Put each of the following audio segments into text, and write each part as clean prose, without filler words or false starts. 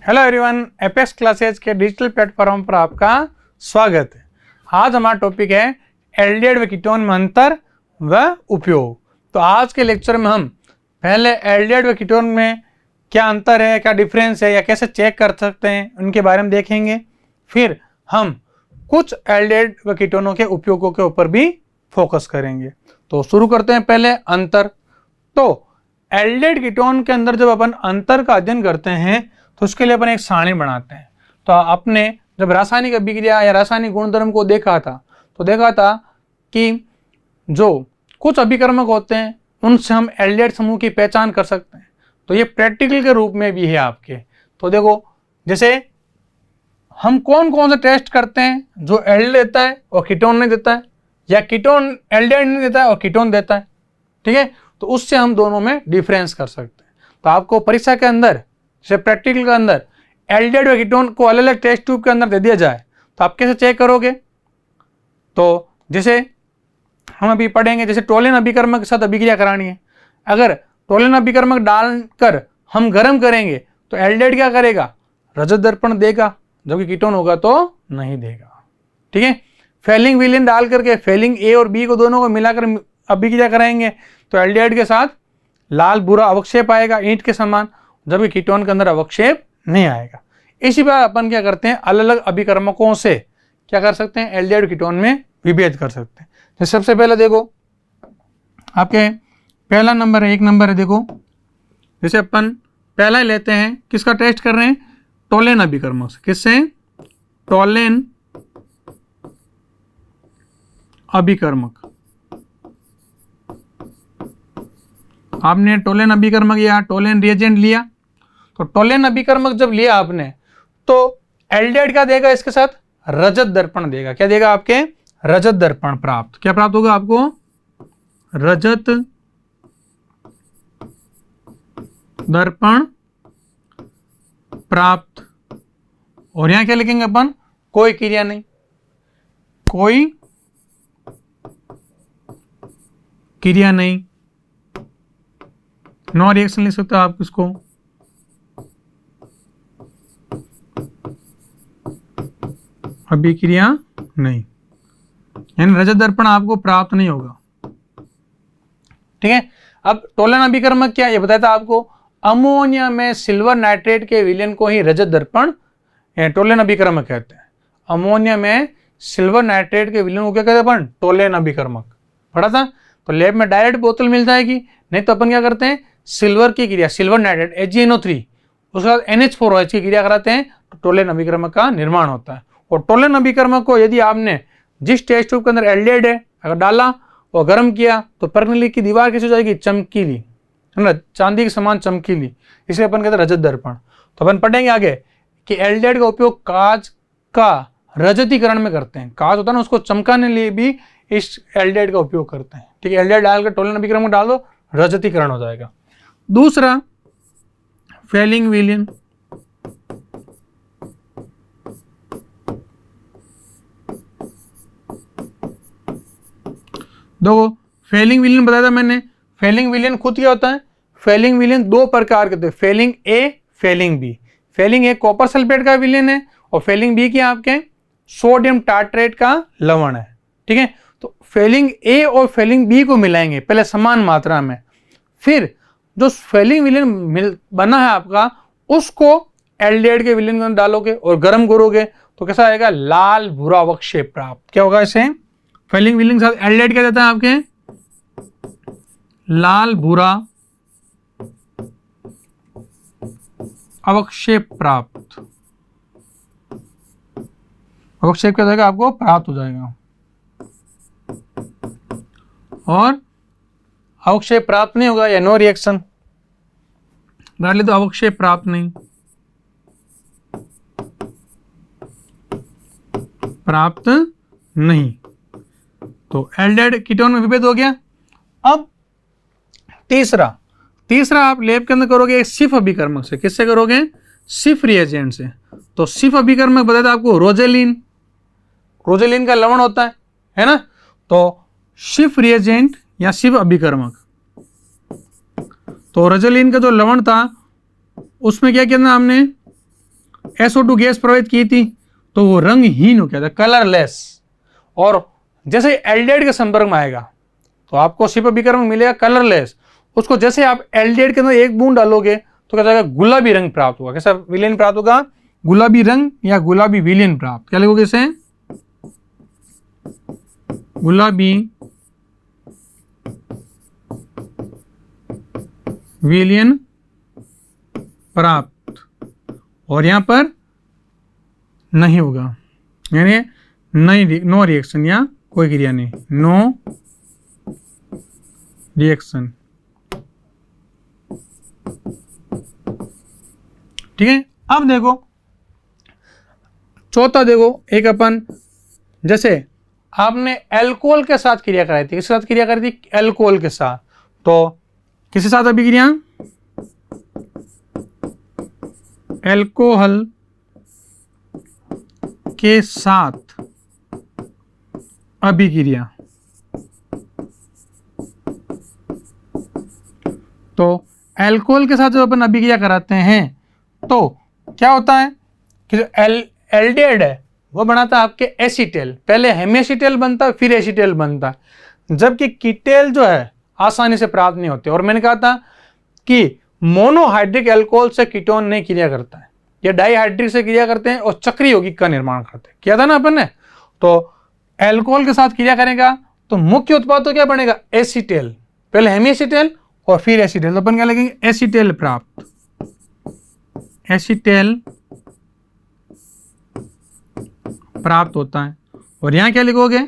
Hello everyone, apex classes के digital platform पर आपका स्वागत है। आज हमारा टॉपिक है एल्डिहाइड व कीटोन में अंतर व उपयोग। तो आज के लेक्चर में हम पहले एल्डिहाइड व कीटोन में क्या अंतर है, क्या डिफरेंस है या कैसे चेक कर सकते हैं उनके बारे में देखेंगे। फिर हम कुछ एल्डिहाइड व कीटोनों के उपयोगों के ऊपर भी फोकस करेंगे। तो शुरू करते हैं पहले अंतर। तो एल्डिहाइड कीटोन के अंदर जब अपन अंतर का अध्ययन करते हैं तो उसके लिए अपन एक सारणी बनाते हैं। तो आपने जब रासायनिक अभिक्रिया या रासायनिक गुणधर्म को देखा था तो देखा था कि जो कुछ अभिकर्मक होते हैं उनसे हम एल्डिहाइड समूह की पहचान कर सकते हैं। तो ये प्रैक्टिकल के रूप में भी है आपके। तो देखो, जैसे हम कौन कौन से टेस्ट करते हैं, जो एल्डिहाइड देता है और कीटोन नहीं देता है, या कीटोन एल्डिहाइड नहीं देता है और कीटोन देता है। ठीक है, तो उससे हम दोनों में डिफरेंस कर सकते हैं। तो आपको परीक्षा के अंदर जैसे प्रैक्टिकल के अंदर एल्डिहाइड व कीटोन को अलग अलग टेस्ट ट्यूब के अंदर दे दिया जाए तो आप कैसे चेक करोगे। तो जैसे हम अभी पढ़ेंगे, जैसे टोलेन अभिकर्मक के साथ अभिक्रिया करानी है। अगर टोलेन अभिकर्मक डालकर हम गर्म करेंगे तो एल्डिहाइड क्या करेगा, रजत दर्पण देगा, जबकि कीटोन होगा तो नहीं देगा। ठीक है, फेलिंग विलेन डाल करके फेलिंग ए और बी को दोनों को मिलाकर अभिक्रिया कराएंगे तो एल्डिहाइड के साथ लाल भूरा अवक्षेप आएगा ईंट के समान, जबकि कीटोन के अंदर अवक्षेप नहीं आएगा। इसी बार अपन क्या करते हैं, अलग अलग अभिकर्मकों से क्या कर सकते हैं, एल्डिहाइड कीटोन में विभेद कर सकते हैं। तो सबसे पहले देखो, आपके पहला नंबर है, एक नंबर है। देखो, जैसे अपन पहला ही लेते हैं, किसका टेस्ट कर रहे हैं, टोलेन अभिकर्मक से। किससे, टोलेन अभिकर्मक। आपने टोलेन अभिकर्मक या टोलेन रिएजेंट लिया, तो टोलेन अभिकर्मक जब लिया आपने तो एल्डिहाइड क्या देगा, इसके साथ रजत दर्पण देगा। क्या देगा, आपके रजत दर्पण प्राप्त। क्या प्राप्त होगा आपको, रजत दर्पण प्राप्त। और यहां क्या लिखेंगे अपन, कोई क्रिया नहीं, कोई क्रिया नहीं, नो रिएक्शन लिख सकते हो आप इसको। अभिक्रिया नहीं, यानी रजत दर्पण आपको प्राप्त नहीं होगा। ठीक है, अब टोलेन अभिकर्मक क्या, ये बताया था आपको, अमोनिया में सिल्वर नाइट्रेट के विलयन को ही रजत दर्पण टोलेन अभिकर्मक कहते हैं। अमोनिया में सिल्वर नाइट्रेट के विलयन को क्या कहते हैं अपन, टोलेन अभिकर्मक। पढ़ा था। तो लैब में डायरेक्ट बोतल मिल जाएगी, नहीं तो अपन क्या करते हैं, सिल्वर की क्रिया, सिल्वर नाइट्रेट AgNO3 उसके बाद NH4OH की क्रिया कराते हैं तो टोलेन अभिकर्मक का निर्माण होता है। और टोलेन अभिकर्मक को यदि आपने जिस टेस्ट ट्यूब के अंदर एल्डिहाइड है अगर डाला और गर्म किया तो पर्नली की दीवार कैसी हो जाएगी, चमकीली, है ना, चांदी के समान चमकीली, इसलिए अपन कहते हैं रजत दर्पण। तो अपन पढ़ेंगे आगे कि एल्डिहाइड का उपयोग कांच का रजतीकरण में करते हैं। कांच होता है ना, उसको चमकाने लिए भी इस एल्डिहाइड का उपयोग करते हैं। ठीक है, एल्डिहाइड डालकर टोलेन अभिकर्मक डाल दो, रजतीकरण हो जाएगा। दूसरा, फेलिंग विलयन। देखो, फेलिंग विलयन बताया था मैंने। फेलिंग विलयन खुद क्या होता है, फेलिंग विलयन दो प्रकार के होते हैं, Fehling A, Fehling B. Fehling A copper sulphate का विलयन है और फेलिंग बी क्या आपके सोडियम टार्ट्रेट का लवण है। ठीक है, तो फेलिंग ए और फेलिंग बी को मिलाएंगे पहले समान मात्रा में, फिर जो फेलिंग विलयन बना है आपका उसको एल्डिहाइड के विलयन में डालोगे और गर्म करोगे तो कैसा आएगा, लाल भूरा अवक्षेप प्राप्त। क्या होगा इसे, फेलिंग विलयन के साथ एल्डिहाइड क्या देता है आपके, लाल भूरा अवक्षेप प्राप्त। अवक्षेप क्या जाएगा, आपको प्राप्त हो जाएगा। और अवक्षेप प्राप्त नहीं होगा या नो रिएक्शन डाल ले तो अवक्षेप प्राप्त नहीं, प्राप्त नहीं। तो एल्डिहाइड कीटोन में विभेद हो गया। अब तीसरा आप लैब के अंदर करोगे सिफ अभिकर्मक से। किससे करोगे, सिफ रिएजेंट से। तो सिफ अभिकर्मक बताया था आपको, रोजेलिन, रोजेलिन का लवण होता है ना। तो सिफ रिएजेंट या सिफ अभिकर्मक, तो रोजेलिन का जो लवण था उसमें क्या किया था हमने, SO2 गैस प्रवाहित की थी तो वो रंगहीन हो गया था, कलरलेस। और जैसे एल्डिहाइड के संपर्क में आएगा तो आपको सिर्फ अभिकर्मक मिलेगा कलरलेस। उसको जैसे आप एल्डिहाइड के अंदर एक बूंद डालोगे तो क्या जाएगा, गुलाबी रंग प्राप्त होगा। कैसा विलेन प्राप्त होगा, गुलाबी रंग या गुलाबी विलेन प्राप्त। क्या लिखोगे इसे, गुलाबी विलेन प्राप्त। और यहां पर नहीं होगा, यानी नहीं, नो रिएक्शन या कोई क्रिया नहीं, नो रिएक्शन। ठीक है। अब देखो चौथा, देखो एक अपन जैसे आपने अल्कोहल के साथ क्रिया कराई थी, किसके साथ क्रिया करी थी, अल्कोहल के साथ। तो किसके साथ अभिक्रिया, अल्कोहल के साथ अभिक्रिया। तो अल्कोहल के साथ जब अपन अभिक्रिया कराते हैं तो क्या होता है कि जो एल्डिहाइड है वो बनाता है आपके एसीटेल। पहले हेमिएसीटेल बनता है, फिर एसीटेल बनता है, जबकि कीटेल जो है आसानी से प्राप्त नहीं होते। और मैंने कहा था कि मोनोहाइड्रिक अल्कोहल से कीटोन नहीं क्रिया करता है, ये डाईहाइड्रिक से क्रिया करते हैं और चक्रीय यौगिक का निर्माण करते हैं। किया था ना अपन ने। तो अल्कोहल के साथ क्रिया करेगा तो मुख्य उत्पाद तो क्या बनेगा, एसीटेल। पहले हेमिएसीटेल और फिर एसीटेल। तो अपन क्या लिखेंगे, एसीटेल प्राप्त, एसीटेल प्राप्त होता है। और यहां क्या लिखोगे,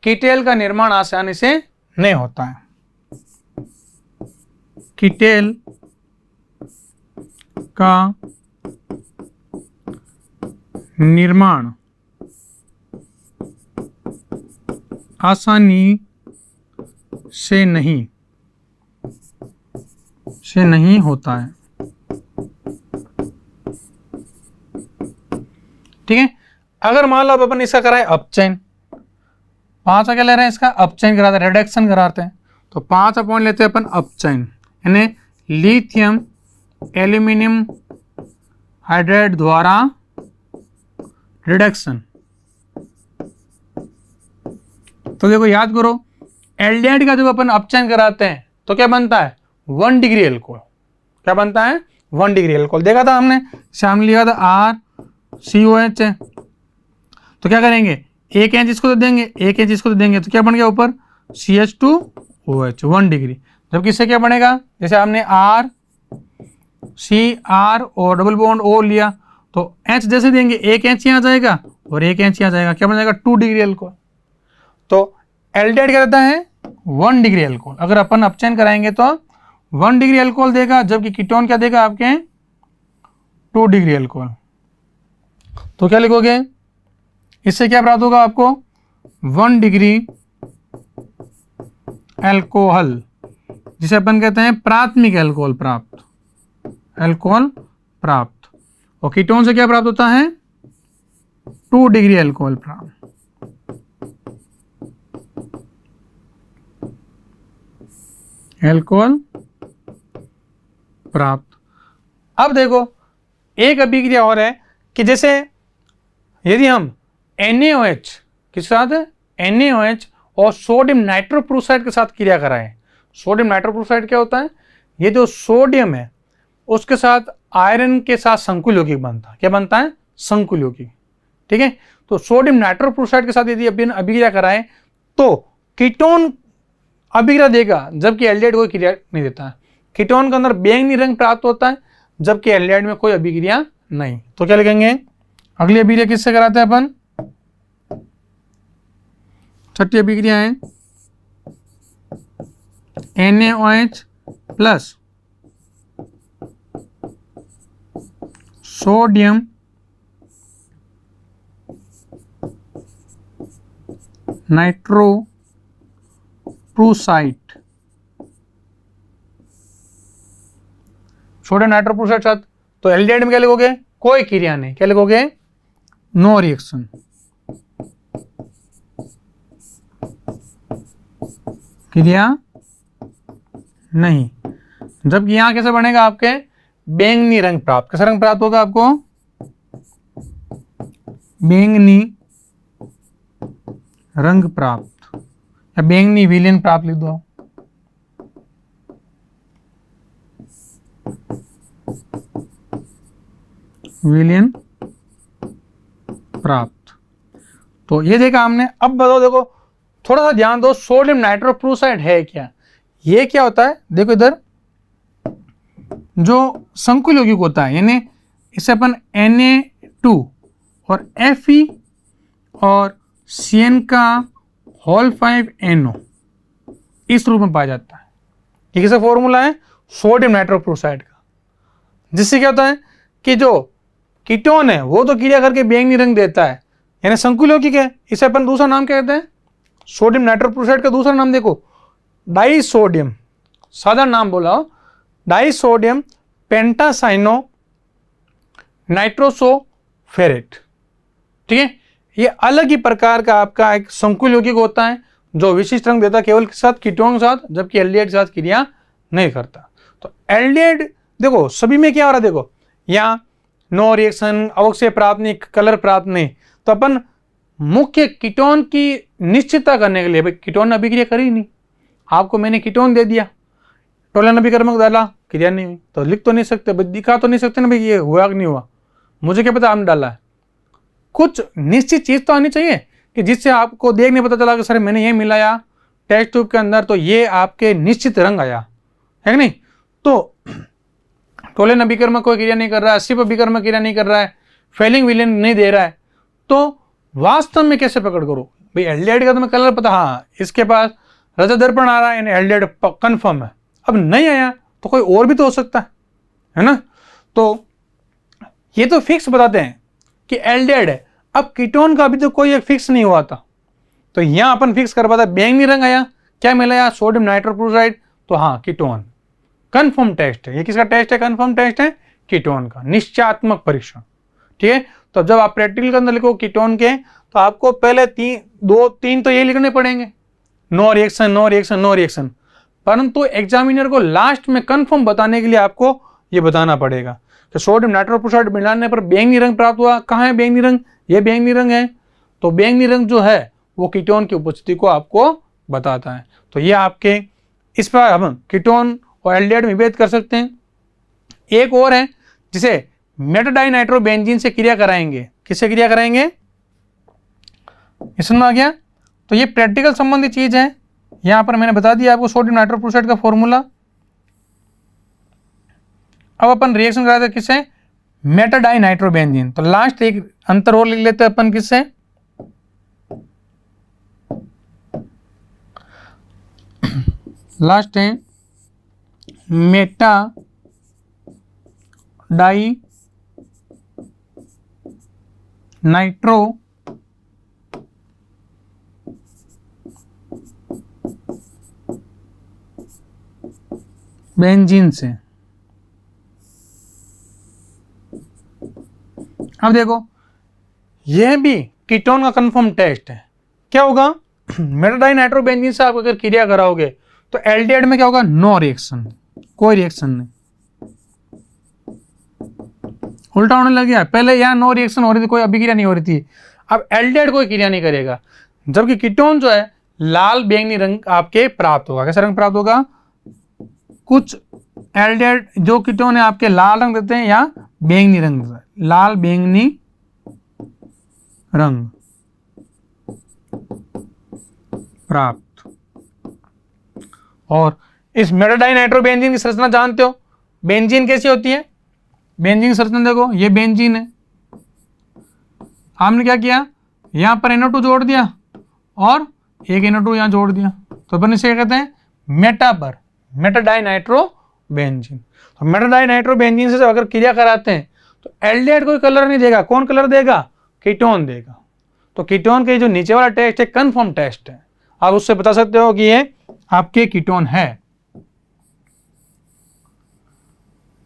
कीटेल का निर्माण आसानी से नहीं होता है, कीटेल का निर्माण आसानी से नहीं होता है। ठीक है। अगर मान लो अपन इसका कराए अपचयन, 5 क्या ले रहे हैं, इसका अपचयन कराते हैं, रिडक्शन कराते हैं। तो 5 पॉइंट लेते हैं अपन अपचयन, यानी लिथियम एल्यूमिनियम हाइड्राइड द्वारा रिडक्शन। तो देखो याद करो, एल्डिहाइड का जब अपन अपचयन कराते हैं तो क्या बनता है, 1 डिग्री अल्कोहल। क्या बनता है, 1 डिग्री अल्कोहल। देखा था हमने, शामिल लिखा था RCOH है। तो क्या करेंगे, 1 इंच इसको तो देंगे, 1 इंच इसको तो देंगे, तो क्या बन गया ऊपर CH2OH 1 डिग्री। जबकि इससे क्या बनेगा, जैसे हमने RCR और डबल बॉन्ड O लिया तो H जैसे देंगे, 1 इंच यहाँ जाएगा और 1 इंच यहाँ जाएगा, क्या बन जाएगा 2 डिग्री अल्कोहल। तो एल्डिहाइड क्या देता है, 1 डिग्री अल्कोहल। अगर अपन अपचयन कराएंगे तो 1 डिग्री अल्कोहल देगा, जबकि कीटोन क्या देगा आपके 2 डिग्री अल्कोहल। तो क्या लिखोगे, इससे क्या प्राप्त होगा आपको, 1 डिग्री अल्कोहल, जिसे अपन कहते हैं प्राथमिक अल्कोहल प्राप्त, अल्कोहल प्राप्त। और कीटोन से क्या प्राप्त होता है, 2 डिग्री अल्कोहल प्राप्त। अल्कोहल प्राप्त। अब देखो एक अभिक्रिया और है कि जैसे यदि हम NaOH किस साथ, NaOH और सोडियम नाइट्रोप्रोसाइड के साथ क्रिया कराएं। सोडियम नाइट्रोप्रोसाइड क्या होता है, ये जो सोडियम है उसके साथ आयरन के साथ संकुल यौगिक बनता है। क्या बनता है, संकुल यौगिक। ठीक है। तो सोडियम नाइट्रोप्रोसाइड के साथ यदि अभिक्रिया कराएं तो कीटोन अभिक्रिया देगा, जबकि एल्डिहाइड कोई क्रिया नहीं देता है। कीटोन के अंदर बैंगनी रंग प्राप्त होता है, जबकि एल्डिहाइड में कोई अभिक्रिया नहीं। तो क्या लिखेंगे, अगली अभिक्रिया किससे कराते हैं अपन, छठी अभिक्रिया है NaOH plus sodium nitroprusside. Sodium nitroprusside साथ, तो एल्डिहाइड में क्या लिखोगे, कोई क्रिया नहीं। क्या लिखोगे, नो रिएक्शन। क्रिया नहीं। जबकि यहां कैसे बनेगा आपके बैंगनी रंग प्राप्त। कैसा रंग प्राप्त होगा आपको, बैंगनी रंग प्राप्त या बैंगनी विलेन प्राप्त लिख दो। विलेन प्राप्त। तो ये देखा हमने। अब बताओ, देखो थोड़ा सा ध्यान दो, सोडियम नाइट्रोक्लोराइड है क्या? ये क्या होता है? देखो इधर जो संकुल यौगिक होता है, यानी इसे अपन Na2 और Fe और Cn का होल 5NO इस रूप में पाया जाता है। ये किसका फॉर्मूला है? सोडियम नाइट्रोक्लोराइड का। जिससे क्या होता है कि जो कीटोन है वो तो क्रिया करके बैंगनी रंग देता है, यानी संकुल यौगिक है। इसे अपन दूसरा नाम क्या कहते हैं? सोडियम नाइट्रोक्लोराइड का दूसरा नाम देखो, डाइसोडियम। साधारण नाम बोला हो, डाइसोडियम पेंटासाइनो नाइट्रोसोफेरेट। ठीक है, ये अलग ही प्रकार का आपका एक संकुल यौगिक होता है जो विशिष्ट रंग देता है केवल के साथ कीटोन के साथ, जबकि एल्डिहाइड के साथ क्रिया नहीं करता। तो एल्डिहाइड देखो सभी में क्या हो रहा है, देखो यहाँ नो रिएक्शन, अवक्षय प्राप्त नहीं, कलर प्राप्त नहीं। तो अपन मुख्य कीटोन की निश्चितता करने के लिए, भाई कीटोन ने अभिक्रिया करी नहीं, आपको मैंने कीटोन दे दिया, टोलन अभिकर्मक डाला, क्रिया नहीं हुई, तो लिख तो नहीं सकते, दिखा तो नहीं सकते ना भाई ये हुआ कि नहीं हुआ। मुझे क्या पता आपने डाला है। कुछ निश्चित चीज तो आनी चाहिए कि जिससे आपको देखने पता चला कि सर मैंने ये मिलाया टेस्ट ट्यूब के अंदर तो ये आपके निश्चित रंग आया है कि नहीं। तो टोलन अभिकर्मक कोई क्रिया नहीं कर रहा है, सिप अभिकर्मक क्रिया नहीं कर रहा है, फेलिंग विलेन नहीं दे रहा है, तो वास्तव में कैसे पकड़ करो भाई? एल्डिहाइड का तुम्हें कलर पता, हाँ इसके पास रजत दर्पण आ रहा है, यानी एल्डिहाइड कंफर्म है। अब नहीं आया तो कोई और भी तो हो सकता है ना। तो ये तो फिक्स बताते हैं कि एल्डिहाइड है। अब कीटोन का अभी तो कोई एक फिक्स नहीं हुआ था, तो यहां अपन फिक्स कर पाता। बैंगनी रंग आया, क्या मिलाया? सोडियम नाइट्रोक्लोराइड, तो हाँ कीटोन। कन्फर्म टेस्ट है ये। किसका टेस्ट है? कन्फर्म टेस्ट है कीटोन का, निश्चयात्मक परीक्षण। ठीक है, तो जब आप प्रैक्टिकल के अंदर लिखो कीटोन के, तो आपको पहले तीन तो ये लिखने पड़ेंगे, no reaction no reaction no reaction. परंतु एग्जामिनर को लास्ट में कंफर्म बताने के लिए आपको ये बताना पड़ेगा कि सोडियम नाइट्रोक्लोराइड मिलाने पर बैंगनी रंग प्राप्त हुआ। कहाँ है बैंगनी रंग? ये बैंगनी रंग है। तो बैंगनी रंग जो है वो कीटोन की उपस्थिति को आपको बताता है। तो ये आपके इस पर हम कीटोन और एल्डिहाइड में भेद कर सकते हैं। एक और है जिसे मेटाडाइनाइट्रोबेंजीन से क्रिया कराएंगे। किससे क्रिया कराएंगे? इसमें आ गया। तो ये प्रैक्टिकल संबंधी चीज है। यहां पर मैंने बता दिया आपको सोडियम नाइट्रोक्लोराइड का फॉर्मूला। अब अपन रिएक्शन कराते हैं किससे? मेटाडाइनाइट्रोबेंजीन। तो लास्ट एक अंतर और लिख लेते हैं अपन, किससे? लास्ट है मेटा डाई नाइट्रो बेंजीन से। अब देखो यह भी कीटोन का कंफर्म टेस्ट है। क्या होगा? मेटाडाइनाइट्रोबेंजीन से आप अगर क्रिया कराओगे तो एल्डिहाइड में क्या होगा? नो रिएक्शन, कोई रिएक्शन नहीं। उल्टा होने लग गया। पहले यहाँ नो रिएक्शन हो रही थी, कोई अभिक्रिया नहीं हो रही थी, अब एल्डिहाइड कोई क्रिया नहीं करेगा। जबकि कीटोन जो है लाल बैंगनी रंग आपके प्राप्त होगा। कैसा रंग प्राप्त होगा? कुछ एल्डिहाइड जो कीटोन है आपके लाल रंग देते हैं या बैंगनी रंग, लाल बैंगनी रंग प्राप्त। और इस मेटाडाइनाइट्रोबेंजीन की संरचना जानते हो? बेंजीन कैसी होती है? बेंजीन संरचना देखो, ये बेंजीन है। हमने क्या किया? यहां पर NO2 जोड़ दिया और एक NO2 यहां जोड़ दिया, तो अपन इसे कहते हैं मेटाबर, मेटाडाइनाइट्रोबेंजीन। तो मेटाडाइनाइट्रोबेंजीन से अगर क्रिया कराते हैं तो एल्डिहाइड कोई कलर नहीं देगा। कौन कलर देगा? कीटोन देगा। तो कीटोन के जो नीचे वाला टेस्ट है कंफर्म टेस्ट है। आप उससे बता सकते हो कि ये आपके कीटोन है।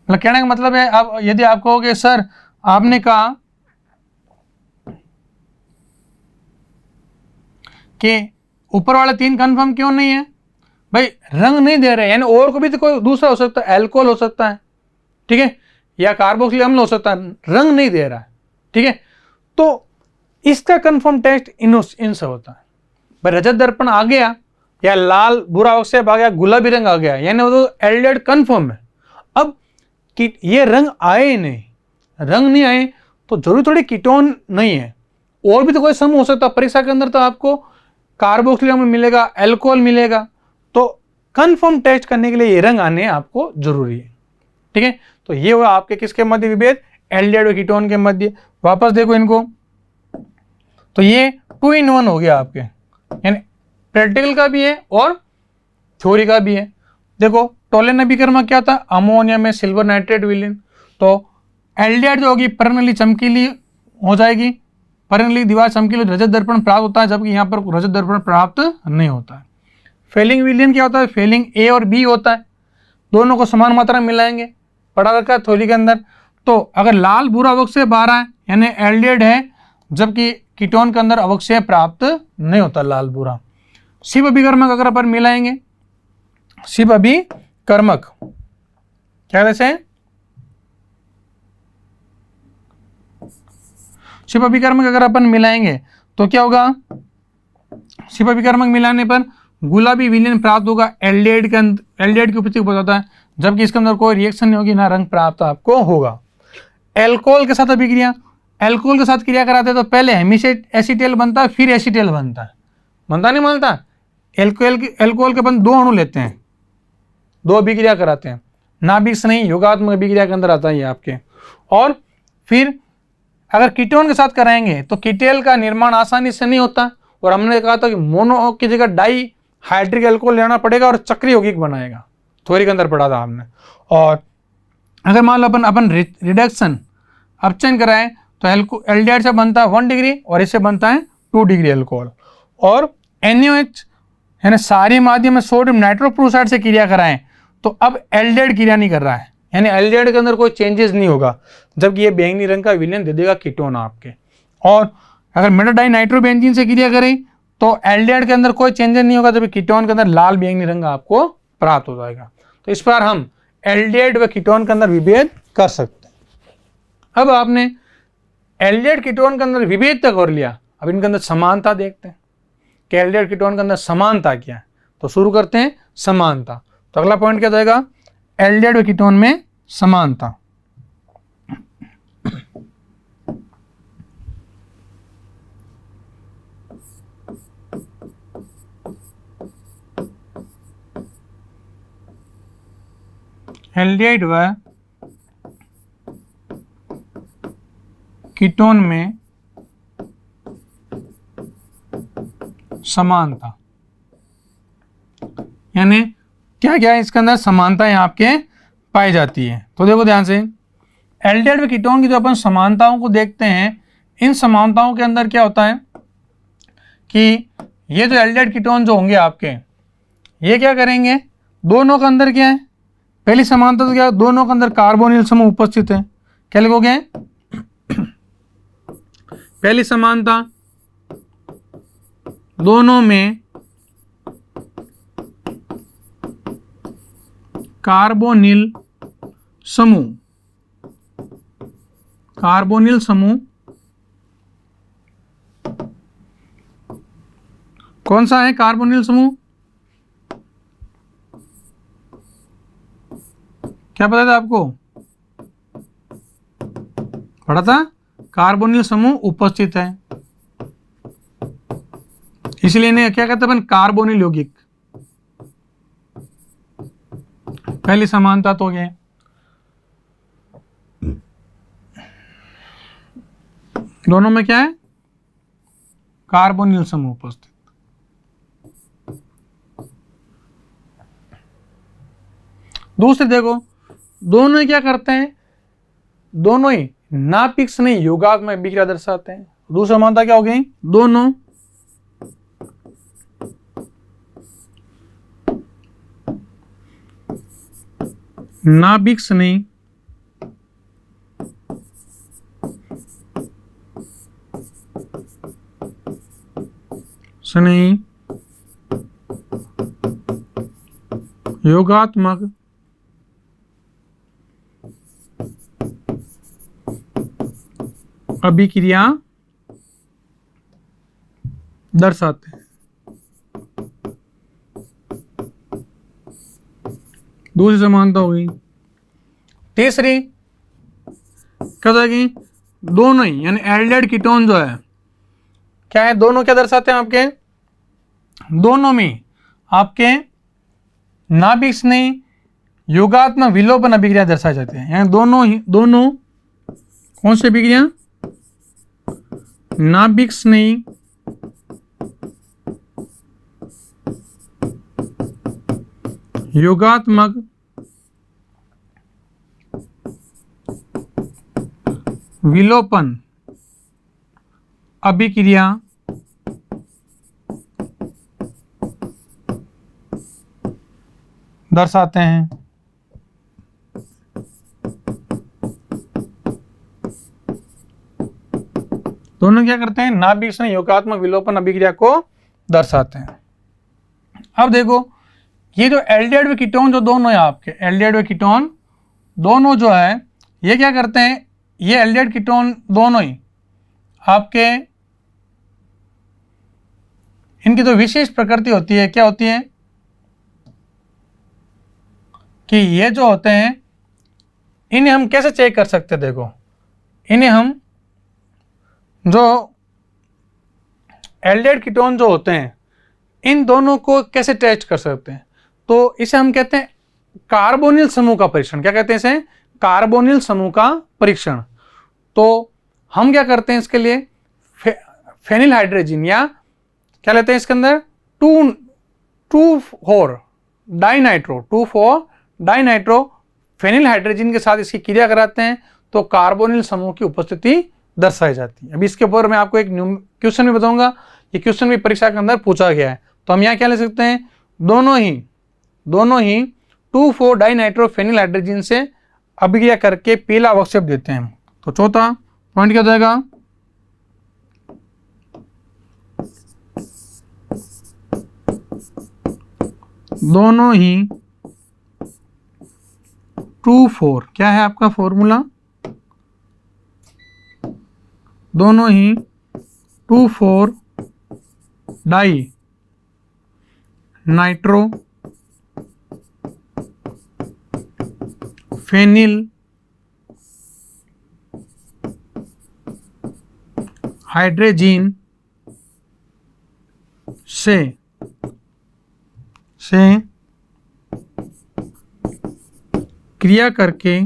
मतलब कहने का मतलब है, अब यदि आप कहोगे सर आपने कहा कि ऊपर वाले 3 कंफर्म क्यों नहीं है? भाई रंग नहीं दे रहे, यानी और को भी तो कोई दूसरा हो सकता है, अल्कोहल हो सकता है, ठीक है, या कार्बोक्सिलिक अम्ल हो सकता है, रंग नहीं दे रहा है, ठीक है। तो इसका कंफर्म टेस्ट इनसे होता है। भाई रजत दर्पण आ गया या लाल भूरा अवक्षेप आ गया, गुलाबी रंग आ गया, यानी वो तो एल्डिहाइड कंफर्म है। अब कि ये रंग आए ही नहीं, रंग नहीं आए तो जरूरी थोड़ी कीटोन नहीं है, और भी तो कोई समूह हो सकता है। परीक्षा के अंदर तो आपको कार्बोक्सिलिक अम्ल मिलेगा, अल्कोहल मिलेगा, तो कंफर्म टेस्ट करने के लिए ये रंग आने आपको जरूरी है। ठीक है, तो ये हुआ आपके किसके मध्य विभेद, एल्डिहाइड और कीटोन के मध्य। वापस देखो इनको, तो ये 2 in 1 हो गया आपके, यानी प्रैक्टिकल का भी है और थ्योरी का भी है। देखो टोलेन अभिकर्मक क्या था, अमोनिया में सिल्वर नाइट्रेट विलीन, तो एल्डिहाइड जो होगी पर्णली चमकीली हो जाएगी, पर्णली दीवार चमकीली, रजत दर्पण प्राप्त होता है, जबकि यहाँ पर रजत दर्पण प्राप्त नहीं होता है। फेलिंग विलीन क्या होता है, फेलिंग ए और बी होता है, दोनों को समान मात्रा में मिलाएंगे, पढ़ा रखा है थ्योरी के अंदर। तो अगर लाल भूरा अवक्षेप आ रहा है यानी एल्डिहाइड है, जबकि कीटोन के अंदर अवक्षेप प्राप्त नहीं होता लाल भूरा। शिव अभिकर्मक अगर अपन मिलाएंगे, शिव अभिकर्मक क्या वैसे शिव अभिकर्मक अगर अपन मिलाएंगे तो क्या होगा, शिव अभिकर्मक मिलाने पर गुलाबी विलीन प्राप्त होगा, एल्डिहाइड की उपस्थिति बताता है, जबकि इसके अंदर कोई रिएक्शन नहीं होगी, ना रंग प्राप्त आपको होगा। एल्कोहल के साथ अभिक्रिया, एल्कोहल के साथ क्रिया कराते हैं तो पहले हेमिसेट एसिटेल बनता है, फिर एसिटेल बनता है, बनता नहीं बनता। एल्कोहल के अपन 2 अणु लेते हैं, 2 अभिक्रिया कराते हैं, नाभिक नहीं योगात्मक अभिक्रिया के अंदर आता है ये आपके। और फिर अगर कीटोन के साथ कराएंगे तो कीटेल का निर्माण आसानी से नहीं होता, और हमने कहा था कि मोनो की जगह डाई हाइड्रिक एल्कोहल लेना पड़ेगा और चक्रीय यौगिक बनाएगा, थ्योरी के अंदर पढ़ा था हमने। और अगर मान लो अपन रिडक्शन अपचयन कराएं तो एल्डिहाइड से बनता है 1 डिग्री और इससे बनता है 2 डिग्री एल्कोहल। और NaOH यानी सारी माध्यम में सोडियम नाइट्रोक्लोराइड से क्रिया कराएं तो अब एल्डिहाइड क्रिया नहीं कर रहा है, यानी एल्डिहाइड के अंदर कोई चेंजेस नहीं होगा, जबकि ये बैंगनी रंग का विलयन दे देगा कीटोन आपके। और अगर मेटाडाई नाइट्रोबेंजीन से क्रिया करें तो एल्डिहाइड के अंदर कोई चेंजेस नहीं होगा, जबकि कीटोन के अंदर लाल बैंगनी रंग आपको प्राप्त हो जाएगा। तो इस प्रकार हम एल्डिहाइड व कीटोन के अंदर विभेद कर सकते हैं। अब आपने एल्डिहाइड कीटोन के अंदर विभेद तक कर लिया, अब इनके अंदर समानता देखते हैं कि एल्डिहाइड कीटोन के अंदर समानता क्या है। तो शुरू करते हैं समानता। तो अगला पॉइंट क्या जाएगा, एल्डिहाइड व कीटोन में समानता। एल्डिहाइड व कीटोन में समानता, यानी क्या क्या इसके अंदर समानताएं आपके पाई जाती है। तो देखो ध्यान से, एल्डिहाइड व कीटोन की जो अपन समानताओं को देखते हैं, इन समानताओं के अंदर क्या होता है कि ये जो एल्डिहाइड कीटोन जो होंगे आपके, ये क्या करेंगे, दोनों के अंदर क्या है, पहली समानता तो क्या, दोनों के अंदर कार्बोनिल समूह उपस्थित है। क्या लिखोगे, पहली समानता दोनों में कार्बोनिल समूह, कार्बोनिल समूह कौन सा है, कार्बोनिल समूह क्या पता था आपको, पढ़ा था, कार्बोनिल समूह उपस्थित है, इसलिए इन्हें क्या कहते हैं, कार्बोनिल यौगिक। पहली समानता तो ये दोनों में क्या है, कार्बोनिल समूह उपस्थित। दूसरे देखो, दोनों क्या करते हैं, दोनों ही नापिक्स नहीं योगात्मक अभिक्रिया दर्शाते हैं। दूसरा समानता क्या हो गई, दोनों नाभिक स्नेही योगात्मक अभिक्रिया दर्शाते हैं। दूसरी समानता होगी। तीसरी क्या हो जाएगी, दोनों ही यानी एल्डिहाइड कीटोन जो है क्या है, दोनों क्या दर्शाते हैं आपके, दोनों में आपके नाभिक स्नेही योगात्मक विलोपन अभिक्रिया दर्शाई जाती है। यानी दोनों कौन सी अभिक्रिया, नाभिक स्नेही योगात्मक विलोपन अभिक्रिया दर्शाते हैं। दोनों क्या करते हैं, नाभिक स्नेही योगात्मक विलोपन अभिक्रिया को दर्शाते हैं। अब देखो ये जो एल्डिहाइड व कीटोन जो दोनों है आपके, एल्डिहाइड व कीटोन दोनों जो है ये क्या करते हैं, ये एल्डिहाइड कीटोन दोनों ही आपके, इनकी जो विशेष प्रकृति होती है क्या होती है कि ये जो होते हैं इन्हें हम कैसे चेक कर सकते हैं, देखो इन्हें हम जो एल्डिहाइड कीटोन जो होते हैं इन दोनों को कैसे टेस्ट कर सकते हैं, तो इसे हम कहते हैं कार्बोनिल समूह का परीक्षण। क्या कहते हैं इसे, कार्बोनिल समूह का परीक्षण। तो हम क्या करते हैं इसके लिए फेनिल हाइड्रोजन या क्या लेते हैं इसके अंदर 2,4 डाइनाइट्रो फेनिल हाइड्रोजन के साथ इसकी क्रिया कराते हैं तो कार्बोनिल समूह की उपस्थिति दर्शाई जाती है। अभी इसके ऊपर मैं आपको एक क्वेश्चन भी बताऊंगा, ये क्वेश्चन भी परीक्षा के अंदर पूछा गया है। तो हम यहाँ क्या ले सकते हैं, दोनों ही 2,4 डाइनाइट्रो फेनिल हाइड्रोजन से अभिक्रिया करके पीला अवक्षेप देते हैं। तो चौथा पॉइंट क्या जाएगा, दोनों ही 2,4 क्या है आपका फॉर्मूला, दोनों ही 2,4 डाई नाइट्रो फेनिल हाइड्रोजन से क्रिया करके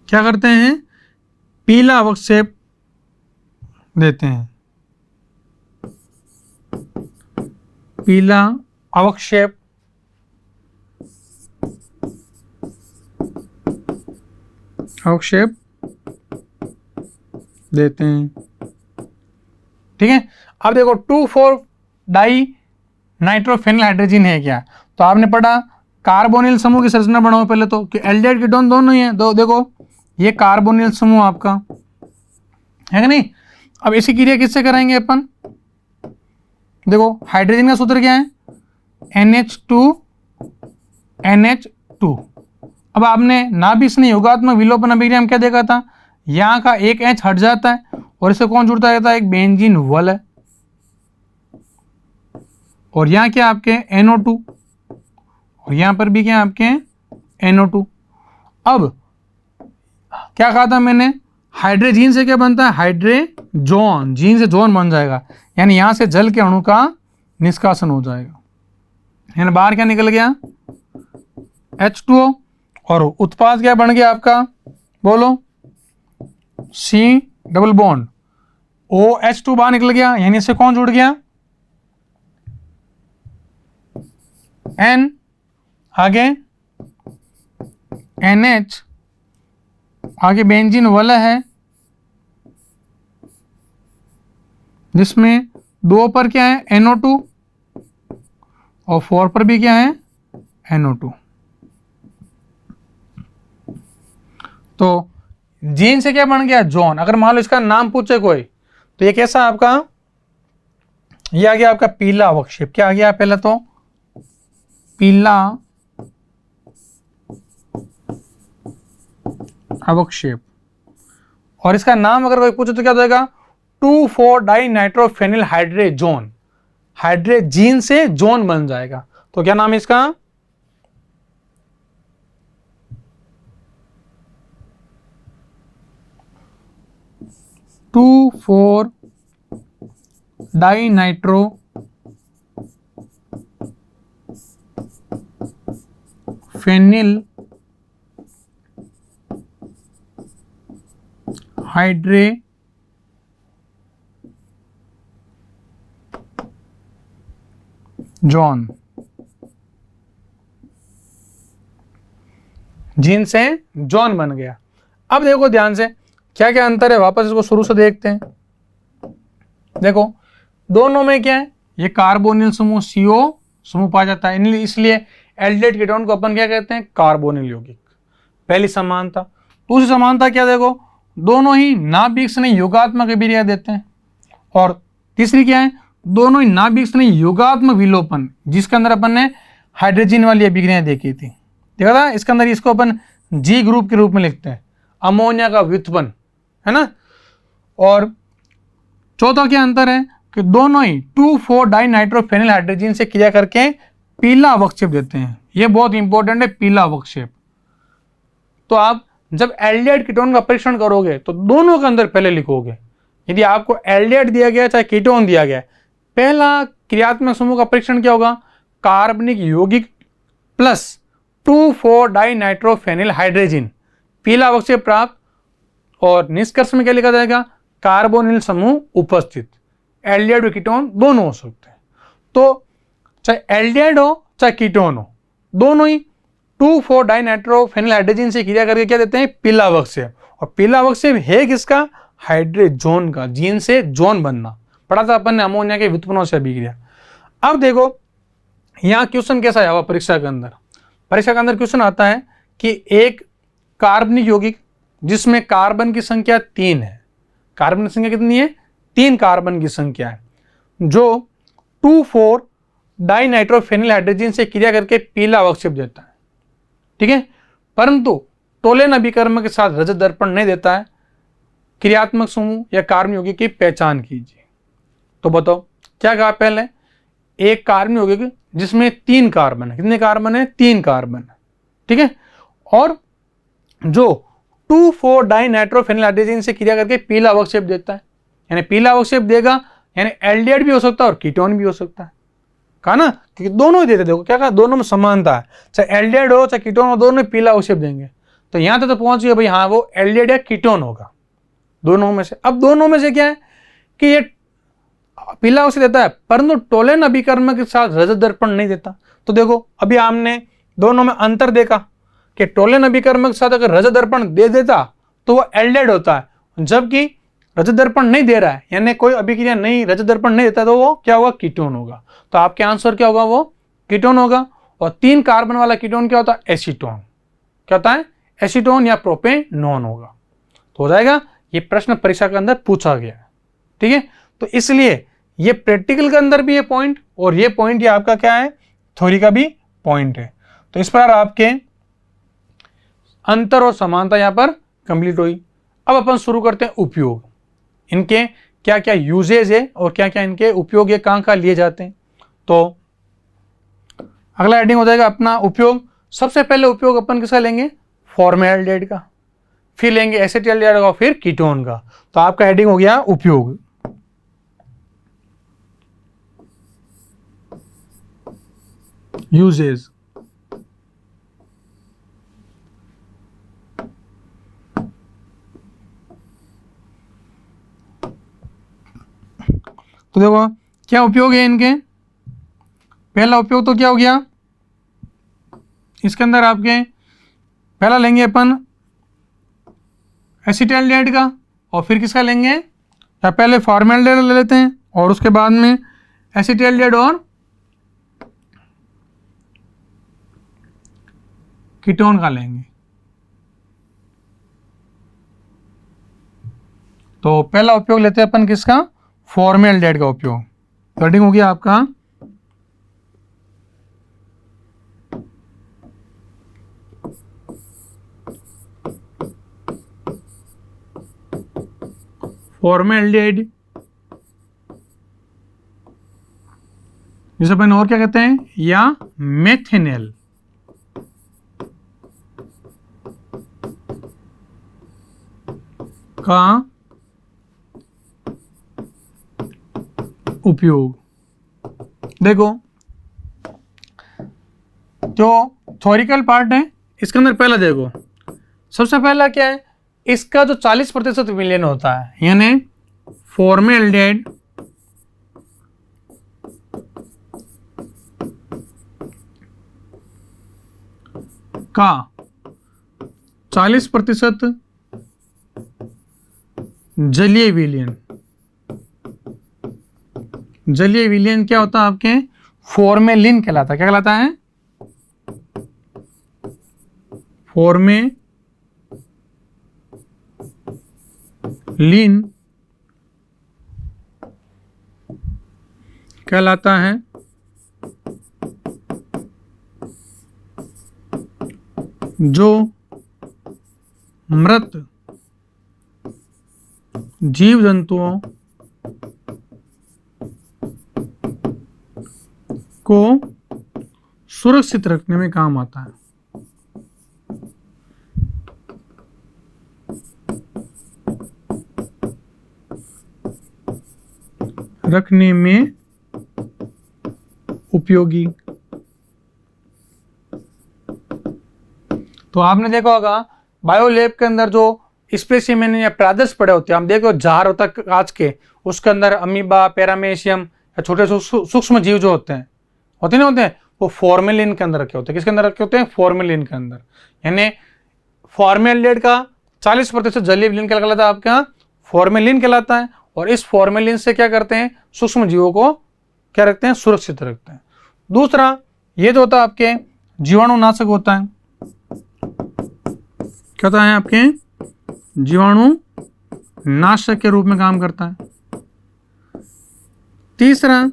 क्या करते हैं, पीला अवक्षेप देते हैं। पीला अवक्षेप देते हैं। ठीक है, अब देखो 2,4 डाई नाइट्रोफेनिल हाइड्रोजन है क्या, तो आपने पढ़ा कार्बोनिल समूह की संरचना बनाओ पहले तो कि एल्डिहाइड कीटोन दोनों ही हैं। तो देखो ये कार्बोनिल समूह आपका है कि नहीं। अब इसी क्रिया किससे कराएंगे अपन, देखो हाइड्रोजन का सूत्र क्या है NH2। अब आपने नाभिक स्नेही योगात्मक विलोपन अभिक्रिया में क्या देखा था, यहाँ का एक H हट जाता है और इससे कौन जुड़ता रहता है, एक बेंजीन वल है, और यहाँ क्या आपके NO2 और यहाँ पर भी क्या आपके NO2। अब क्या कहा था मैंने, हाइड्रोजन से क्या बनता है, हाइड्रोजोन, जीन से जोन बन जाएगा, यानी यहाँ से जल के अणु का निष्कासन हो जाएगा, यानी बाहर क्या निकल गया H2O, और उत्पाद क्या बन गया आपका, बोलो C डबल बॉन्ड OH2 बाहर निकल गया, यानी इससे कौन जुड़ गया N, आगे NH, आगे बेंजीन वल है जिसमें 2 पर क्या है NO2 और 4 पर भी क्या है NO2। तो जीन से क्या बन गया जोन। अगर मान लो इसका नाम पूछे कोई तो ये कैसा आपका, ये आ गया आपका पीला अवक्षेप। क्या आ गया पहले तो पीला अवक्षेप, और इसका नाम अगर कोई पूछे तो क्या हो जाएगा, 2,4 डाई नाइट्रोफेनिल हाइड्रेजोन, हाइड्रेजीन से जोन बन जाएगा। तो क्या नाम है इसका, 2,4 डाई नाइट्रो फेनिल हाइड्रेजोन। जीन से जॉन बन गया। अब देखो ध्यान से क्या क्या अंतर है, वापस इसको शुरू से देखते हैं। देखो दोनों में क्या है, ये कार्बोनिल समूह CO समूह पाया जाता है, इसलिए एल्डिहाइड कीटोन को अपन क्या कहते हैं, कार्बोनिल यौगिक। पहली समानता। दूसरी समानता क्या, देखो दोनों ही नाभिक से योगात्मक अभिक्रिया देते हैं। और तीसरी क्या है, दोनों ही नाभिक से योगात्मक विलोपन, जिसके अंदर अपन ने हाइड्रोजन वाली अभिक्रिया देखी थी, देखा था इसके अंदर, इसको अपन G ग्रुप के रूप में लिखते हैं, अमोनिया का व्युत्पन्न, है ना। और चौथा क्या अंतर है कि दोनों ही 2,4 डाई नाइट्रोफेनिल हाइड्रोजन से क्रिया करके पीला अवक्षेप देते हैं। ये बहुत इंपॉर्टेंट है, पीला अवक्षेप। तो आप जब एल्डिहाइड कीटोन का परीक्षण करोगे तो दोनों के अंदर पहले लिखोगे। यदि आपको एल्डिहाइड दिया गया चाहे कीटोन दिया गया, पहला क्रियात्मक समूह का परीक्षण क्या होगा, कार्बनिक यौगिक प्लस 2,4 डाई नाइट्रोफेनिल हाइड्रोजन, पीला अवक्षेप प्राप्त। और निष्कर्ष में क्या लिखा जाएगा, कार्बोनिल समूह उपस्थित। एल्डिहाइड और कीटोन दोनों हो सकते हैं। तो चाहे एल्डिहाइड हो चाहे कीटोन हो, दोनों ही 2,4 डाई नाइट्रोफेनिल हाइड्रोजन से क्रिया करके क्या देते हैं, पीला अवक्षेप। और पीला अवक्षेप है किसका, हाइड्रोजोन का, जीन से जोन बनना पड़ा था अपन ने, अमोनिया के व्युत्पन्नों से अभिक्रिया। अब देखो यहां क्वेश्चन कैसा आया हुआ परीक्षा के अंदर। परीक्षा के अंदर क्वेश्चन आता है कि एक कार्बनिक यौगिक जिसमें कार्बन की संख्या 3 है, कार्बन की संख्या कितनी है, 3 कार्बन की संख्या है, जो 2,4 डाई नाइट्रोफेनिल हाइड्रोजन से क्रिया करके पीला अवक्षेप देता है, ठीक है, परंतु टोलेन अभिकर्म के साथ रजत दर्पण नहीं देता है। क्रियात्मक समूह या कार्बन यौगिक की पहचान कीजिए। तो बताओ क्या कहा पहले, एक कार्बन यौगिक जिसमें 3 कार्बन है, कितने कार्बन है, 3 कार्बन है, ठीक है, और जो 2,4 डाई नाइट्रोफेनिल हाइड्रोजन से क्रिया करके पीला अवक्षेप देता है, यानी पीला अवक्षेप देगा, यानी एल्डिहाइड भी हो सकता है और कीटोन भी हो सकता है, कहा ना, क्योंकि दोनों ही देते। देखो क्या कहा, दोनों में समानता है, चाहे एल्डिहाइड हो चाहे कीटोन हो, दोनों पीला अवक्षेप देंगे। तो यहां तक तो पहुंच गए भाई, हाँ वो एल्डिहाइड या कीटोन होगा दोनों में से। अब दोनों में से क्या है कि ये पीला अवक्षेप देता है परंतु टोलेन अभिकर्म के साथ रजत दर्पण नहीं देता। तो देखो अभी हमने दोनों में अंतर देखा कि टोलेन अभिकर्म के साथ अगर रजत दर्पण दे देता तो वो एल्डिहाइड होता है, जबकि रजत दर्पण नहीं दे रहा है, यानी कोई अभिक्रिया नहीं, रजत दर्पण नहीं देता, तो वो क्या होगा, कीटोन होगा। तो आपके आंसर क्या होगा, वो कीटोन होगा। और 3 कार्बन वाला कीटोन क्या होता है, एसीटोन। क्या होता है, एसीटोन या प्रोपेनॉन होगा। तो हो जाएगा, ये प्रश्न परीक्षा के अंदर पूछा गया है, ठीक है। तो इसलिए ये प्रैक्टिकल के अंदर भी ये पॉइंट, और ये पॉइंट ये आपका क्या है, थ्योरी का भी पॉइंट है। तो इस पर आपके अंतर और समानता यहां पर कंप्लीट हुई। अब अपन शुरू करते हैं उपयोग, इनके क्या क्या यूजेज है और क्या क्या इनके उपयोग ये कहां लिए जाते हैं। तो अगला हेडिंग हो जाएगा अपना उपयोग। सबसे पहले उपयोग अपन किसका लेंगे, फॉर्मेल्डिहाइड का, फिर लेंगे एसिटाल्डिहाइड का, फिर कीटोन का। तो आपका हेडिंग हो गया उपयोग। यूजेज, तो देखो क्या उपयोग है इनके। पहला उपयोग तो क्या हो गया, इसके अंदर आपके पहला लेंगे अपन एसिटाल्डिहाइड का, और फिर किसका लेंगे, या पहले फॉर्मेल्डिहाइड ले लेते हैं और उसके बाद में एसिटाल्डिहाइड और कीटोन का लेंगे। तो पहला उपयोग लेते हैं अपन किसका, फॉर्मेल्डिहाइड का उपयोग। हेडिंग हो गया आपका फॉर्मेल्डिहाइड, जिसे अपन और क्या कहते हैं, या मेथेनॉल। का उपयोग, देखो जो थ्योरिकल पार्ट है इसके अंदर पहला देखो, सबसे पहला क्या है, इसका जो 40% विलयन होता है, यानी फॉर्मेल्डिहाइड का 40% जलीय विलयन। जलीय विलयन क्या होता है आपके, फॉर्मेलिन कहलाता है। क्या कहलाता है, फॉर्मेलिन कहलाता है। जो मृत जीव जंतुओं को सुरक्षित रखने में काम आता है। रखने में उपयोगी। तो आपने देखा होगा बायो लैब के अंदर जो स्पेसिमेन या प्रादर्श पड़े होते हैं, हम देखो जार होता है कांच के, उसके अंदर अमीबा, पैरामेशियम या छोटे सूक्ष्म जीव जो होते हैं वो फॉर्मेलिन के अंदर रखे होते हैं। किसके अंदर रखे होते हैं, फॉर्मेलिन के अंदर। यानी फॉर्मेल्डिहाइड का 40% जलीय विलयन क्या कहलाता है, आपके यहाँ फॉर्मेलिन कहलाता है। और इस फॉर्मेलिन से क्या करते हैं, सूक्ष्म जीवों को क्या रखते हैं, सुरक्षित रखते हैं। दूसरा ये जो होता है आपके जीवाणुनाशक होता है। क्या होता है आपके, जीवाणुनाशक के रूप में काम करता है। तीसरा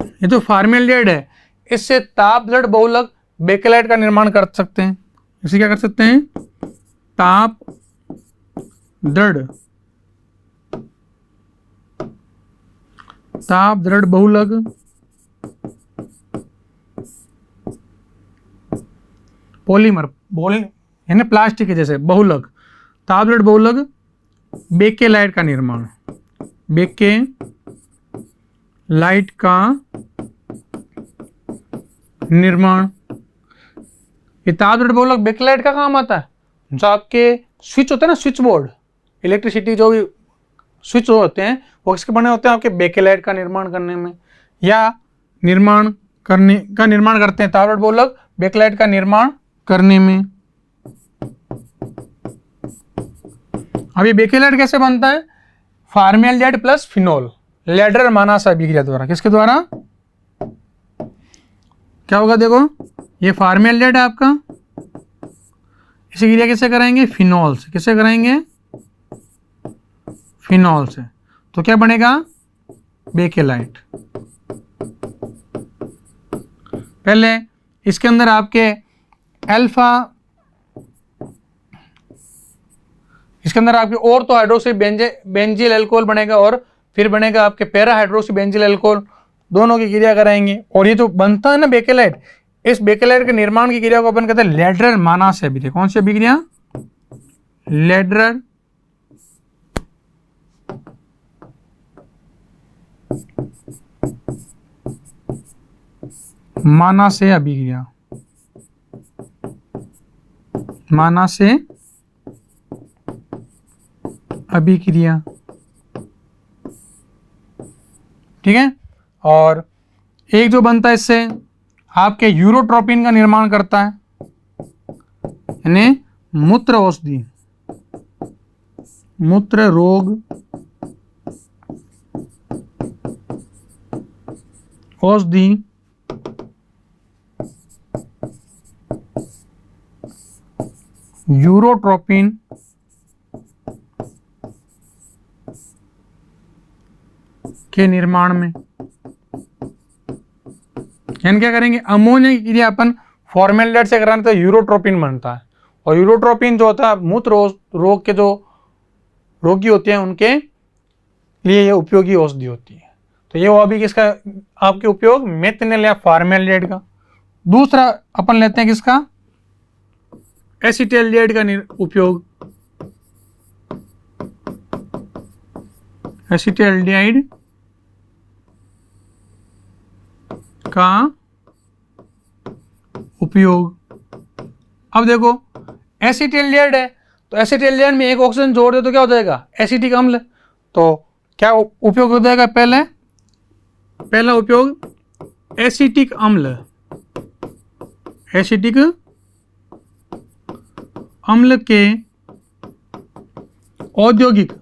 ये जो फॉर्मेल्डिहाइड है, इससे ताप दृढ़ बहुलक बेकेलाइट का निर्माण कर सकते हैं। इसे क्या कर सकते हैं, ताप दृढ़ बहुलक पॉलीमर यानी प्लास्टिक के जैसे बहुलक, ताप दृढ़ बहुलक बेकेलाइट का निर्माण। बेकेलाइट का निर्माण। ये ताप दृढ़ बहुलक बेकेलाइट का काम आता है। जो आपके स्विच होते हैं ना, स्विच बोर्ड, इलेक्ट्रिसिटी जो भी स्विच होते हैं वो किसके बने होते हैं, आपके बेकेलाइट का निर्माण करने में या निर्माण करते हैं। ताप दृढ़ बहुलक बेकेलाइट का निर्माण करने में। अब ये बेकेलाइट कैसे बनता है, फॉर्मेल्डिहाइड प्लस फिनोल, लैडरर मानास अभिक्रिया द्वारा। किसके द्वारा, क्या होगा, देखो ये फॉर्मेल्डिहाइड है आपका, इसे क्रिया किससे कराएंगे, फिनोल से। किससे कराएंगे, फिनोल से। तो क्या बनेगा, बेकेलाइट। पहले इसके अंदर आपके अल्फा, इसके अंदर आपके और तो हाइड्रोक्सी बेंजील अल्कोहल बनेगा और फिर बनेगा आपके पैरा हाइड्रोक्सी बेंजील अल्कोहल, दोनों की क्रिया कराएंगे। और ये जो बनता है ना बेकेलाइट, इस बेकेलाइट के निर्माण की क्रिया को अपन कहते हैं लैडरर मानास अभिक्रिया। कौन सी अभिक्रिया, लैडरर मानासे अभिक्रिया। मानासे अभिक्रिया, ठीक है। और एक जो बनता है इससे आपके यूरोट्रोपिन का निर्माण करता है, यानी मूत्र औषधि, मूत्र रोग औषधि यूरोट्रोपिन के निर्माण में। यानी क्या करेंगे, अमोनिया की क्रिया अपन फॉर्मेल्डिहाइड से कराने तो यूरोट्रोपिन बनता है। और यूरोट्रोपिन जो होता है मूत्र रोग के जो रोगी होते हैं उनके लिए ये उपयोगी औषधि होती है। तो ये हुआ अभी किसका आपके उपयोग, मेथनिल या फार्मेल्डिहाइड का। दूसरा अपन लेते हैं किसका, एसिटाल्डिहाइड का उपयोग। एसिटाल्डिहाइड का उपयोग। अब देखो एसिटाल्डिहाइड है तो एसिटाल्डिहाइड में एक ऑक्सीजन जोड़ दे तो क्या हो जाएगा, एसिटिक अम्ल। तो क्या उपयोग हो जाएगा, पहला उपयोग एसिटिक अम्ल। एसिटिक अम्ल के औद्योगिक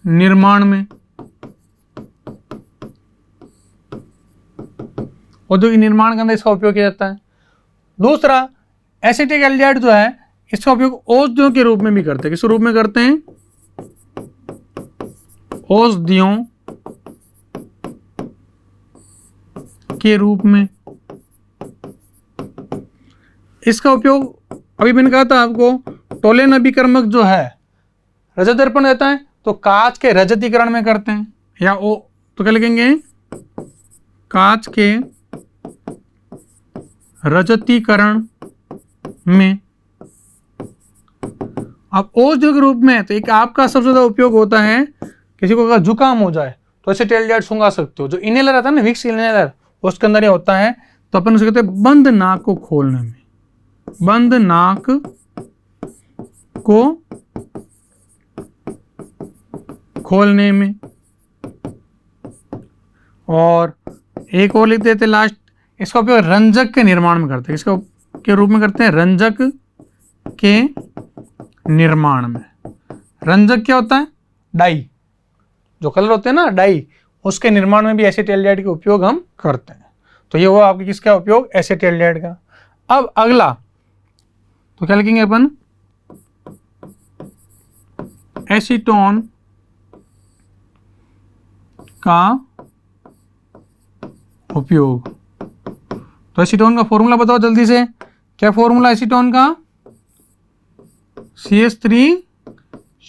निर्माण में, औद्योगिक निर्माण के अंदर इसका उपयोग किया जाता है। दूसरा एसिटिक एल्डिहाइड जो है इसका उपयोग औषधियों के रूप में भी करते हैं। किस रूप में करते हैं, औषधियों के रूप में। इसका उपयोग अभी मैंने कहा था आपको, टोलेन अभिकर्मक जो है रजत दर्पण देता है तो कांच के रजतीकरण में करते हैं, या ओ तो क्या लिखेंगे, कांच के रजतीकरण में। अब औषधियों के रूप में तो एक आपका सबसे ज्यादा उपयोग होता है, किसी को अगर जुकाम हो जाए तो एसिटाल्डिहाइड सुंघा सकते हो। जो इनहेलर आता है ना, विक्स इनहेलर, उसके अंदर ये होता है। तो अपन उसे कहते हैं बंद नाक को खोलने में, बंद नाक को खोलने में। और एक और लिख देते लास्ट, इसका उपयोग रंजक के निर्माण में करते हैं। इसका के रूप में करते हैं, रंजक के निर्माण में। रंजक क्या होता है, डाई, जो कलर होते हैं ना डाई, उसके निर्माण में भी एसिटाल्डिहाइड का उपयोग हम करते हैं। तो ये हुआ आपके किसका उपयोग, एसिटाल्डिहाइड का। अब अगला तो क्या लिखेंगे अपन, एसीटोन का उपयोग। तो एसीटोन का फॉर्मूला बताओ जल्दी से, क्या फॉर्मूला एसीटोन का, CH3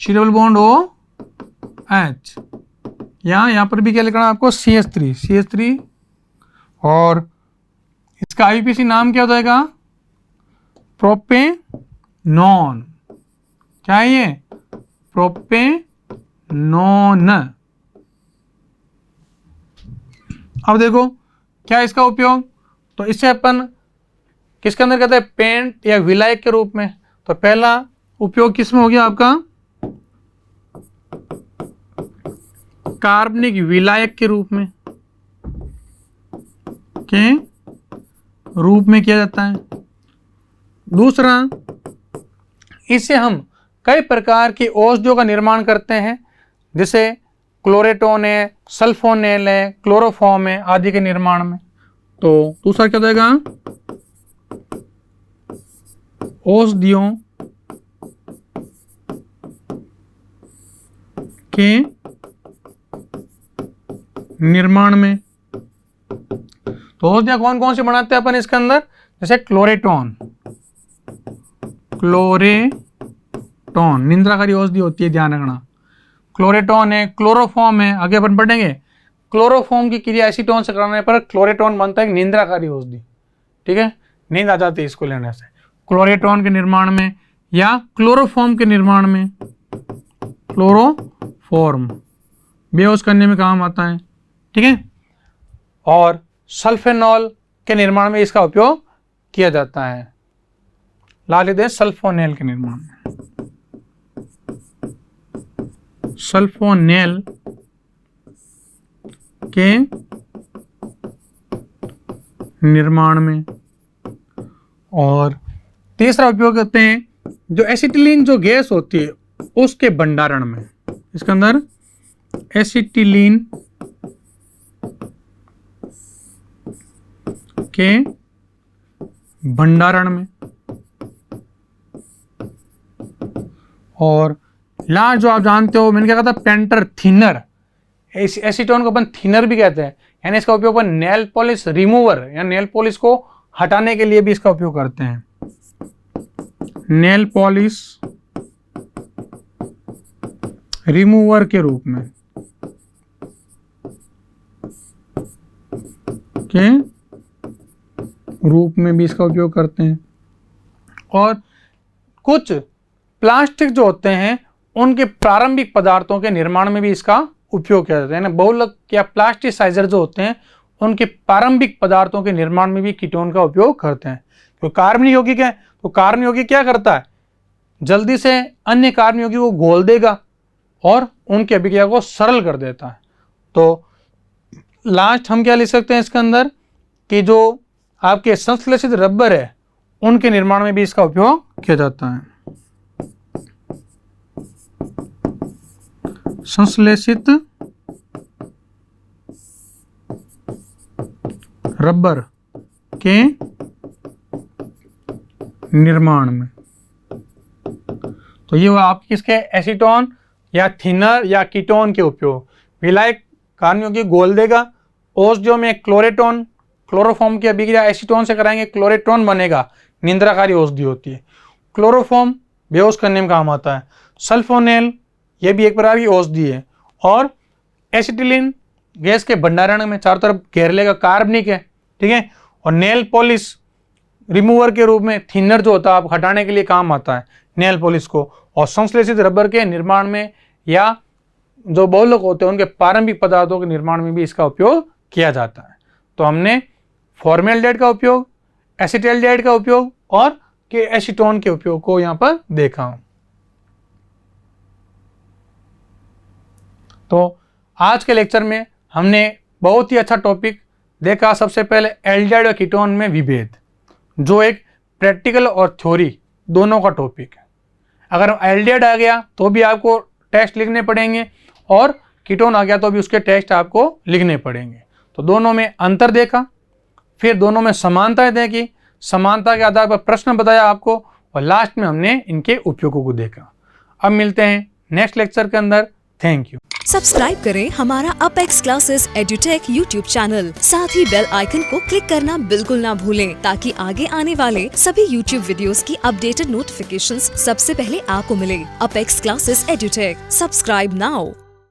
डबल बॉन्ड OH, यहाँ पर भी क्या लिखना है आपको, CH3। और इसका IUPAC नाम क्या हो जाएगा, प्रोपेनॉन। क्या है ये, प्रोपेनॉन। अब देखो क्या इसका उपयोग, तो इससे अपन किसके अंदर कहते हैं, पेंट या विलायक के रूप में। तो पहला उपयोग किसमें हो गया आपका, कार्बनिक विलायक के रूप में, किया जाता है। दूसरा, इससे हम कई प्रकार की औषधियों का निर्माण करते हैं, जैसे क्लोरेटोन है, सल्फोनेल है, क्लोरोफॉर्म है आदि के निर्माण में। तो दूसरा क्या हो जाएगा, औषधियों के निर्माण में। तो औषधियां कौन कौन सी बनाते हैं अपन इसके अंदर, जैसे क्लोरेटोन निंद्राकारी औषधि होती है, ध्यान रखना। क्लोरेटोन है, क्लोरोफॉर्म है, आगे अपन पढ़ेंगे। क्लोरोफॉर्म की क्रिया एसीटोन से कराने पर क्लोरेटोन बनता है निंद्राकारी औषधि, ठीक है, नींद आ जाती है इसको लेने से। क्लोरेटोन के निर्माण में या क्लोरोफॉर्म के निर्माण में, क्लोरोफॉर्म बेहोश करने में काम आता है, ठीक है। और सल्फेनॉल के निर्माण में इसका उपयोग किया जाता है। ला लेते हैं सल्फोनेल के निर्माण में। सल्फोनेल के निर्माण में। और तीसरा उपयोग करते हैं जो एसिटिलीन जो गैस होती है उसके भंडारण में। इसके अंदर एसिटिलीन के भंडारण में। और लास्ट जो आप जानते हो, मैंने क्या कहा था, पेंटर थिनर। एसीटोन को अपन थिनर भी कहते हैं, यानी इसका उपयोग अपन नेल पॉलिश रिमूवर या नेल पॉलिश को हटाने के लिए भी इसका उपयोग करते हैं। नेल पॉलिश रिमूवर के रूप में भी इसका उपयोग करते हैं। और कुछ प्लास्टिक जो होते हैं उनके प्रारंभिक पदार्थों के निर्माण में भी इसका उपयोग किया जाता है ना। बहुलक या प्लास्टिसाइजर जो होते हैं उनके प्रारंभिक पदार्थों के निर्माण में भी कीटोन का उपयोग करते हैं। तो कार्बन यौगिक है, तो कार्बन यौगिक क्या करता है, जल्दी से अन्य कार्बन यौगिक को घोल देगा और उनकी अभिक्रिया को सरल कर देता है। तो लास्ट हम क्या लिख सकते हैं इसके अंदर कि जो आपके संश्लेषित रबर है उनके निर्माण में भी इसका उपयोग किया जाता है। संश्लेषित रबर के निर्माण में, तो ये वो आप किसके एसीटोन या थिनर या कीटोन के उपयोग। विलायक कार्बन यौगिक घोल देगा, ओस्डियो में क्लोरेटोन, क्लोरोफॉर्म की अभिक्रिया एसीटोन से कराएंगे, क्लोरेटोन बनेगा, निंद्राकारी औषधि होती है। क्लोरोफॉर्म बेहोश करने में काम आता है। सल्फोनेल ये भी एक प्रकार की औषधि है। और एसिटिलीन गैस के भंडारण में चारों तरफ घेर लेगा, कार्बनिक है, ठीक है। और नेल पॉलिश रिमूवर के रूप में थिनर जो होता है आप हटाने के लिए काम आता है नेल पॉलिश को। और संश्लेषित रबर के निर्माण में या जो बहुलक होते हैं उनके प्रारंभिक पदार्थों के निर्माण में भी इसका उपयोग किया जाता है। तो हमने फॉर्मेल्डिहाइड का उपयोग, एसिटाल्डिहाइड का उपयोग और के एसीटोन के उपयोग को यहाँ पर देखा। तो आज के लेक्चर में हमने बहुत ही अच्छा टॉपिक देखा। सबसे पहले एल्डिहाइड और कीटोन में विभेद, जो एक प्रैक्टिकल और थ्योरी दोनों का टॉपिक है। अगर एल्डिहाइड आ गया तो भी आपको टेस्ट लिखने पड़ेंगे और कीटोन आ गया तो भी उसके टेस्ट आपको लिखने पड़ेंगे। तो दोनों में अंतर देखा, फिर दोनों में समानताएं देखी, समानता के आधार पर प्रश्न बताया आपको, और लास्ट में हमने इनके उपयोगों को देखा। अब मिलते हैं नेक्स्ट लेक्चर के अंदर। Thank you. सब्सक्राइब करें हमारा apex classes edutech YouTube channel, साथ ही बेल आइकन को क्लिक करना बिल्कुल ना भूलें, ताकि आगे आने वाले सभी यूट्यूब वीडियोस की अपडेटेड नोटिफिकेशंस सबसे पहले आपको मिले। Apex classes edutech, subscribe now.